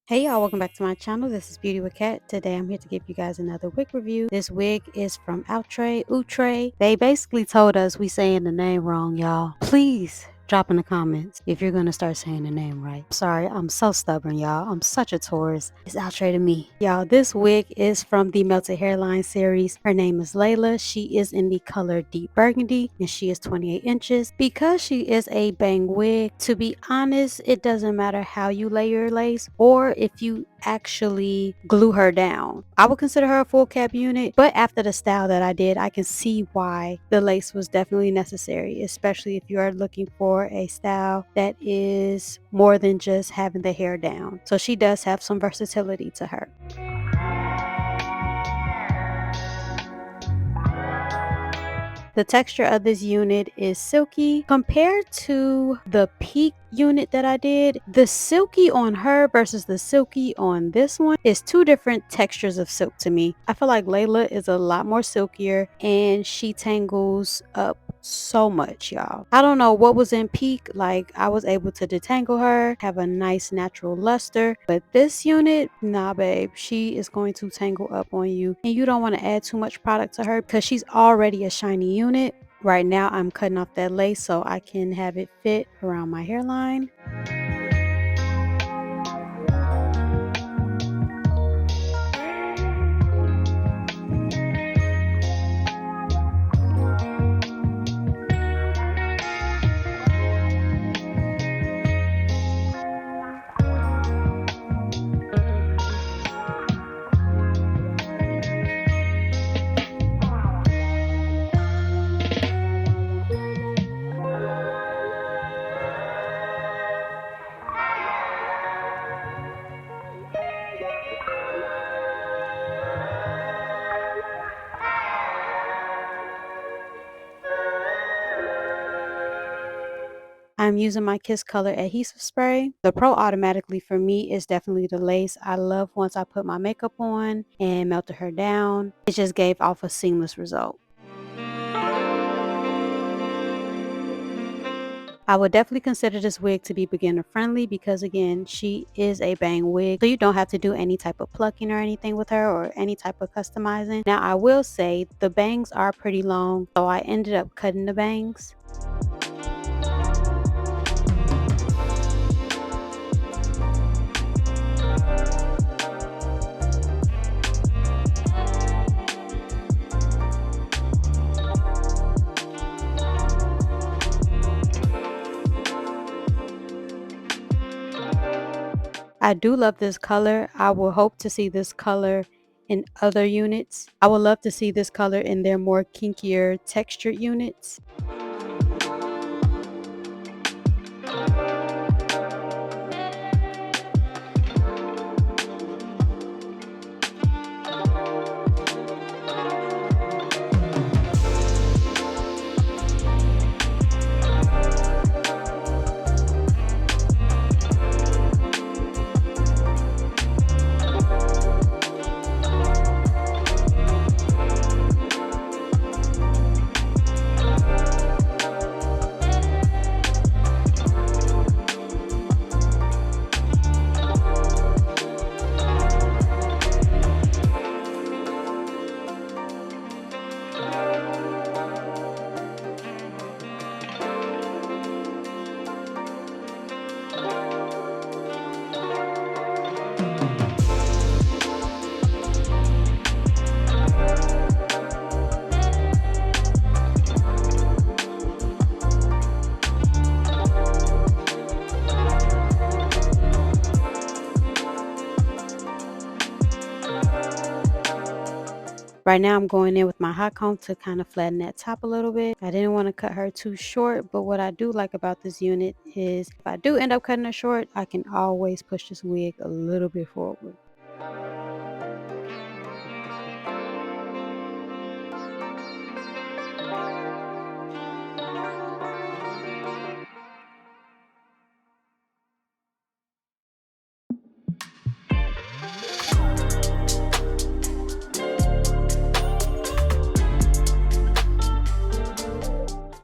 Hey y'all, welcome back to my channel. This is Beauty with Kat. Today I'm here to give you guys another wig review. This wig is from Outre. They basically told us we saying the name wrong, y'all. Please drop in the comments if you're gonna start saying the name right. Sorry, I'm so stubborn, y'all. I'm such a Taurus. It's Outre to me. Y'all, this wig is from the Melted Hairline series. Her name is Laila. She is in the color Deep Burgundy and she is 28 inches. Because she is a bang wig, to be honest, it doesn't matter how you lay your lace or if you actually glue her down. I would consider her a full cap unit, but after the style that I did, I can see why the lace was definitely necessary, especially if you are looking for a style that is more than just having the hair down. So she does have some versatility to her. The texture of this unit is silky. Compared to the peak unit that I did, the silky on her versus the silky on this one is two different textures of silk to me. I feel like Laila is a lot more silkier and she tangles up so much, y'all. I don't know what was in peak. Like, I was able to detangle her, have a nice natural luster, but this unit, nah babe, she is going to tangle up on you, and you don't want to add too much product to her because she's already a shiny unit. Right now I'm cutting off that lace so I can have it fit around my hairline. I'm using my Kiss Color adhesive spray. The pro automatically for me is definitely the lace. I love once I put my makeup on and melted her down. It just gave off a seamless result. I would definitely consider this wig to be beginner friendly because again, she is a bang wig. So you don't have to do any type of plucking or anything with her or any type of customizing. Now I will say the bangs are pretty long, so I ended up cutting the bangs. I do love this color. I will hope to see this color in other units. I would love to see this color in their more kinkier textured units. Right now I'm going in with my hot comb to kind of flatten that top a little bit. I didn't want to cut her too short, but what I do like about this unit is if I do end up cutting her short, I can always push this wig a little bit forward.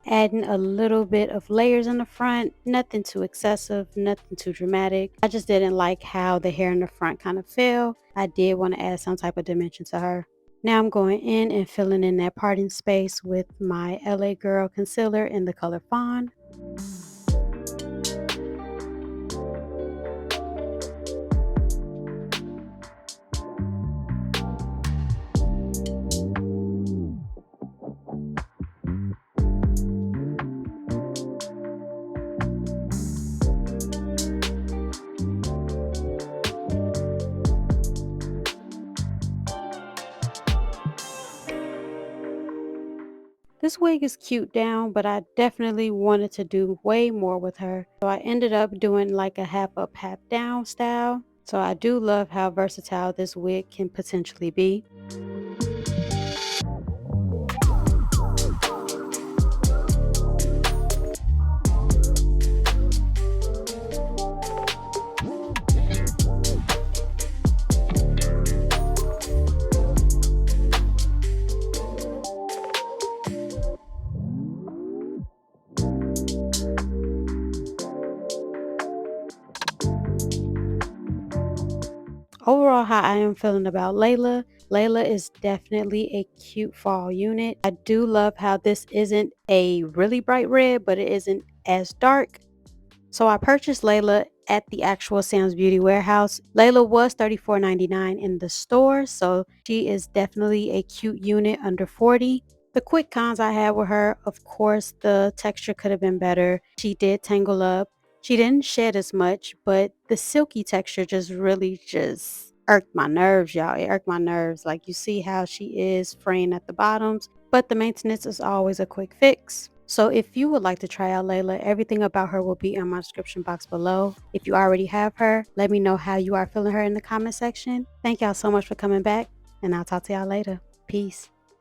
adding a little bit of layers in the front. Nothing too excessive, nothing too dramatic. I just didn't like how the hair in the front kind of fell. I did want to add some type of dimension to her. Now I'm going in and filling in that parting space with my LA Girl concealer in the color Fawn. This wig is cute down, but I definitely wanted to do way more with her. So I ended up doing like a half up, half down style. So I do love how versatile this wig can potentially be. Overall, how I am feeling about Layla. Layla is definitely a cute fall unit. I do love how this isn't a really bright red, but it isn't as dark. So I purchased Layla at the actual Sam's Beauty warehouse. Layla was $34.99 in the store, so she is definitely a cute unit under 40. The quick cons I had with her, of course, the texture could have been better. She did tangle up. She didn't shed as much, but the silky texture just really just irked my nerves, y'all. It irked my nerves. Like, you see how she is fraying at the bottoms, but the maintenance is always a quick fix. So if you would like to try out Layla, everything about her will be in my description box below. If you already have her, let me know how you are feeling her in the comment section. Thank y'all so much for coming back, and I'll talk to y'all later. Peace.